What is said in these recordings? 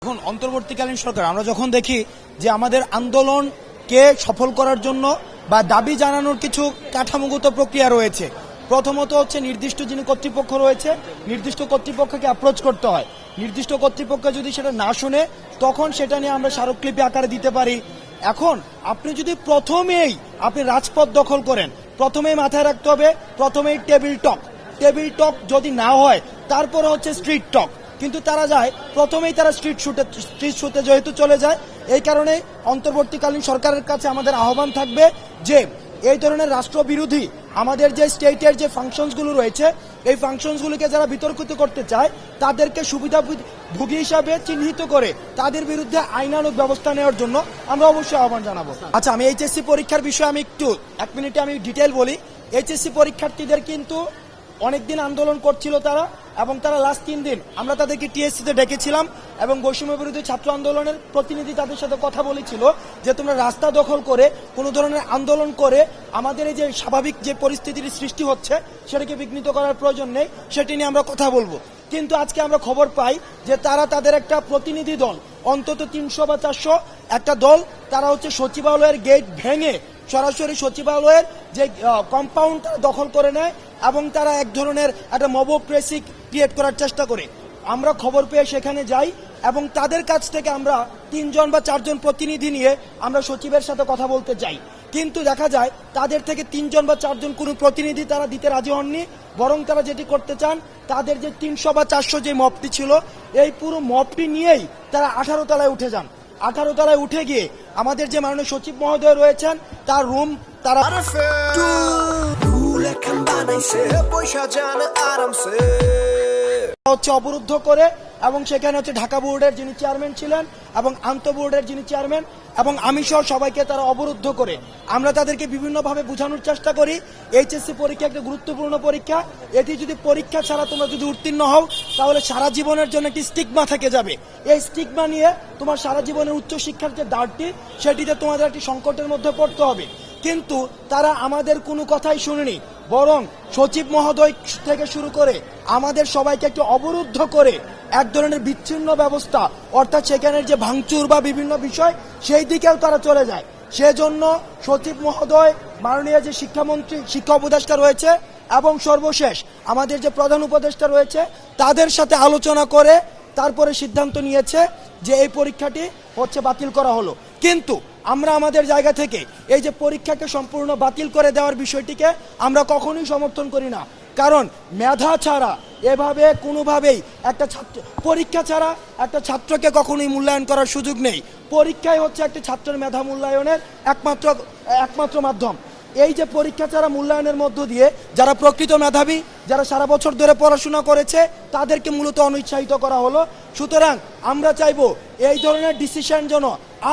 এখন অন্তর্বর্তীকালীন সরকার আমরা যখন দেখি যে আমাদের আন্দোলনকে সফল করার জন্য বা দাবি জানানোর কিছু কাঠামোগত প্রক্রিয়া রয়েছে। প্রথমত হচ্ছে নির্দিষ্ট যিনি কর্তৃপক্ষ রয়েছে, নির্দিষ্ট কর্তৃপক্ষকে অ্যাপ্রোচ করতে হয়। নির্দিষ্ট কর্তৃপক্ষ যদি সেটা না শুনে তখন সেটা নিয়ে আমরা স্মারকলিপি আকারে দিতে পারি। এখন আপনি যদি প্রথমেই আপনি রাজপথ দখল করেন, প্রথমেই মাথায় রাখতে হবে প্রথমেই টেবিল টক যদি না হয় তারপরে হচ্ছে স্ট্রিট টক। কিন্তু তারা যায় প্রথমেই তারা স্ট্রিট শুটে যেহেতু চলে যায়, এই কারণে অন্তর্বর্তীকালীন সরকারের কাছে আমাদের আহ্বান থাকবে যে এই ধরনের রাষ্ট্রবিরোধী আমাদের যে স্টেটের যে ফাংশনসগুলো রয়েছে এই ফাংশনসগুলোকে যারা বিতর্কিত করতে চায় তাদেরকে সুবিধাভোগী হিসাবে চিহ্নিত করে তাদের বিরুদ্ধে আইনানুগ ব্যবস্থা নেওয়ার জন্য আমরা অবশ্যই আহ্বান জানাবো। আচ্ছা, আমি এইচএসসি পরীক্ষার বিষয়ে আমি একটু 1 মিনিটে আমি ডিটেল বলি। এইচএসসি পরীক্ষার্থীদের কিন্তু অনেকদিন আন্দোলন করছিল তারা, এবং তারা লাস্ট 3 দিন আমরা তাদেরকে টিএসসিতে ডেকেছিলাম এবং বৈষম্য বিরোধী ছাত্র আন্দোলনের প্রতিনিধি তাদের সাথে কথা বলেছিল যে তোমরা রাস্তা দখল করে কোনো ধরনের আন্দোলন করে আমাদের এই যে স্বাভাবিক যে পরিস্থিতির সৃষ্টি হচ্ছে সেটাকে বিঘ্নিত করার প্রয়োজন নেই, সেটি নিয়ে আমরা কথা বলবো। কিন্তু আজকে আমরা খবর পাই যে তারা তাদের একটা প্রতিনিধি দল, অন্তত 300 বা 400 একটা দল, তারা হচ্ছে সচিবালয়ের গেট ভেঙে সরাসরি সচিবালয়ের যে কম্পাউন্ড দখল করে নেয় এবং তারা এক ধরনের একটা মবোক্রেসি ক্রিয়েট করার চেষ্টা করে। আমরা খবর পেয়ে সেখানে যাই এবং তাদের কাছ থেকে আমরা 3 জন বা 4 জন প্রতিনিধি নিয়ে আমরা সচিবের সাথে কথা বলতে যাই। কিন্তু দেখা যায় তাদের থেকে 3 জন বা 4 জন কোনো প্রতিনিধি তারা দিতে রাজি হননি, বরং তারা যেটি করতে চান তাদের যে 300 বা 400 যে মবটি ছিল এই পুরো মবটি নিয়েই তারা 18 তলায় উঠে যান। 18 তলায় উঠে গিয়ে আমাদের যে মাননীয় সচিব মহোদয় রয়েছেন তার রুম তারা হচ্ছে অবরুদ্ধ করে, এবং সেখানে হচ্ছে ঢাকা বোর্ডের যিনি চেয়ারম্যান ছিলেন এবং আন্তঃ বোর্ডের যিনি চেয়ারম্যান এবং আমি সহ সবাইকে তারা অবরুদ্ধ করে। আমরা তাদেরকে বিভিন্নভাবে বোঝানোর চেষ্টা করি এইচএসসি পরীক্ষা একটা গুরুত্বপূর্ণ পরীক্ষা, এটি যদি পরীক্ষা ছাড়া তোমরা যদি উত্তীর্ণ হও তাহলে সারা জীবনের জন্য একটি স্টিগমা থেকে যাবে। এই স্টিগমা নিয়ে তোমার সারা জীবনের উচ্চশিক্ষার যে দ্বারটি সেটিতে তোমাদের একটি সংকটের মধ্যে পড়তে হবে। কিন্তু তারা আমাদের কোনো কথাই শুনেনি, বরং সচিব মহোদয় থেকে শুরু করে আমাদের সবাইকে একটু অবরুদ্ধ করে এক ধরনের বিচ্ছিন্ন ব্যবস্থা, অর্থাৎ সেখানের যে ভাঙচুর বা বিভিন্ন বিষয় সেই দিকেও তারা চলে যায়। সেজন্য সচিব মহোদয়, মাননীয় যে শিক্ষামন্ত্রী, শিক্ষা উপদেষ্টা রয়েছে এবং সর্বশেষ আমাদের যে প্রধান উপদেষ্টা রয়েছে তাদের সাথে আলোচনা করে তারপরে সিদ্ধান্ত নিয়েছে যে এই পরীক্ষাটি হচ্ছে বাতিল করা হলো। কিন্তু আমরা আমাদের জায়গা থেকে এই যে পরীক্ষাকে সম্পূর্ণ বাতিল করে দেওয়ার বিষয়টিকে আমরা কখনোই সমর্থন করি না, কারণ মেধা ছাড়া এভাবে কোনোভাবেই একটা ছাত্র পরীক্ষা ছাড়া একটা ছাত্রকে কখনোই মূল্যায়ন করার সুযোগ নেই। পরীক্ষাই হচ্ছে একটা ছাত্রের মেধা মূল্যায়নের একমাত্র মাধ্যম। এই যে পরীক্ষা ছাড়া মূল্যায়নের মধ্য দিয়ে যারা প্রকৃত মেধাবী, যারা সারা বছর ধরে পড়াশোনা করেছে তাদেরকে মূলত অনুৎসাহিত করা হলো। সুতরাং আমরা চাইবো এই ধরনের ডিসিশন যেন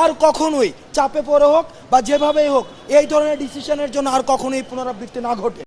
আর কখনোই চাপে পড়ে হোক বা যেভাবেই হোক এই ধরনের ডিসিশনের জন্য আর কখনোই পুনরাবৃত্তি না ঘটে।